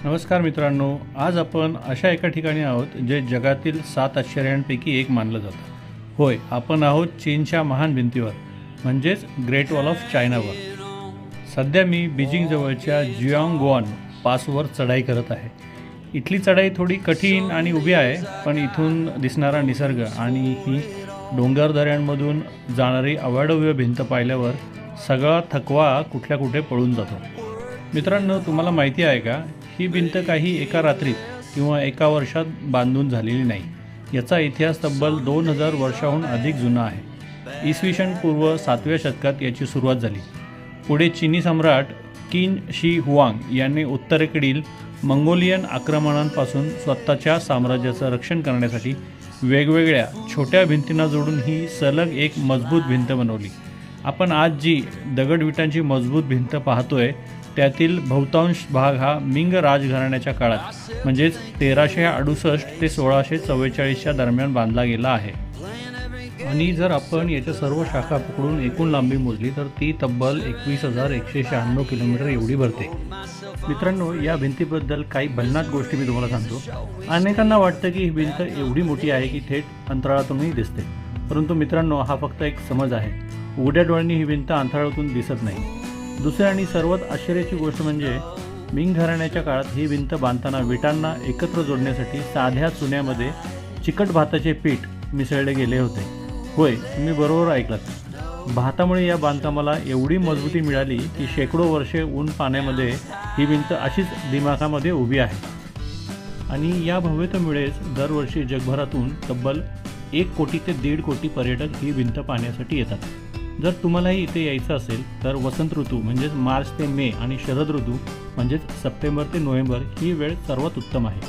नमस्कार मित्रांनो, आज आपण अशा एका ठिकाणी आहोत जे जगातील 7 आश्चर्यांपैकी एक मानलं जातं. होय, आपण आहोत चीनच्या महान भिंतीवर, म्हणजेच ग्रेट वॉल ऑफ चायनावर. सध्या मी बीजिंग जवळच्या जियांगग्वान पासवर चढाई करत आहे. इथली चढाई थोडी कठीण आणि उभी आहे, पण इथून दिसणारा निसर्ग आणि ही डोंगरदऱ्यांमधून जाणारी अवाढव्य भिंत पाहिल्यावर सगळा थकवा कुठल्या कुठे पळून जातो. मित्रांनो, तुम्हाला माहिती आहे का, ही भिंत काही एका रात्रीत किंवा एका वर्षात बांधून झालेली नाही. याचा इतिहास तब्बल 2000 वर्षाहून अधिक जुना आहे. इसवी सन पूर्व 7व्या शतकात याची सुरुवात झाली. पुढे चीनी सम्राट किन शी हुआंग यांनी उत्तरेकडील मंगोलियन आक्रमणांपासून स्वतःच्या साम्राज्याचं रक्षण करण्यासाठी वेगवेगळ्या छोट्या भिंतींना जोडून ही सलग एक मजबूत भिंत बनवली. आपण आज जी दगडविटांची मजबूत भिंत पाहतोय त्यातील बहुतांश भाग हा मिंग राजघराण्याच्या काळात म्हणजेच 1368 ते 1644च्या दरम्यान बांधला गेला आहे. आणि जर आपण याच्या सर्व शाखा पकडून एकूण लांबी मोजली तर ती तब्बल 21,196 किलोमीटर एवढी भरते. मित्रांनो, या भिंतीबद्दल काही भन्नाट गोष्टी मी तुम्हाला सांगतो. अनेकांना वाटतं की ही भिंत एवढी मोठी आहे की थेट अंतराळातूनही दिसते, परंतु मित्रांनो, हा फक्त एक समज आहे. उघड्या डोळ्यांनी ही भिंत अंतराळातून दिसत नाही. दुसरी आणि सर्वात आश्चर्याची गोष्ट म्हणजे मिंग घराण्याच्या काळात ही भिंत बांधताना विटांना एकत्र जोडण्यासाठी साध्या चुन्यामध्ये चिकट भाताचे पीठ मिसळले गेले होते. होय, तुम्ही बरोबर ऐकलात. भातामुळे या बांधकामाला एवढी मजबूती मिळाली की शेकडो वर्षे ऊन पाण्यामध्ये ही भिंत अशीच दिमाखामध्ये उभी आहे. आणि या भव्यतेमुळेच दरवर्षी जगभरातून तब्बल 1 कोटी ते 1.5 कोटी पर्यटक ही भिंत पाहण्यासाठी येतात. जर तुम्हालाही इथे यायचं असेल तर वसंत ऋतू म्हणजेच मार्च ते मे आणि शरद ऋतू म्हणजेच सप्टेंबर ते नोव्हेंबर ही वेळ सर्वात उत्तम आहे.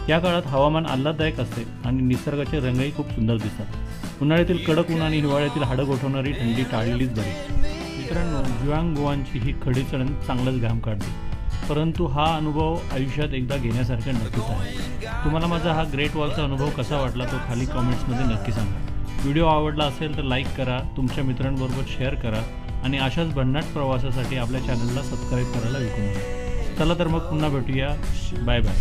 या काळात हवामान आल्हाददायक असते आणि निसर्गाचे रंगही खूप सुंदर दिसतात. उन्हाळ्यातील कडक ऊन आणि हिवाळ्यातील हाडं गोठवणारी थंडी टाळलेलीच बरी. मित्रांनो, जियांगग्वानची ही खडी चढण चांगलंच घाम काढते, परंतु हा अनुभव आयुष्यात एकदा घेण्यासारखा नक्कीच आहे. तुम्हाला माझा हा ग्रेट वॉलचा अनुभव कसा वाटला तो खाली कॉमेंट्समध्ये नक्की सांगा. व्हिडिओ आवडला असेल तर लाईक करा, तुमच्या मित्रांबरोबर शेअर करा आणि अशाच भन्नाट प्रवासासाठी आपल्या चॅनलला सबस्क्राईब करायला विसरू नका. चला तर मग पुन्हा भेटूया. Bye bye.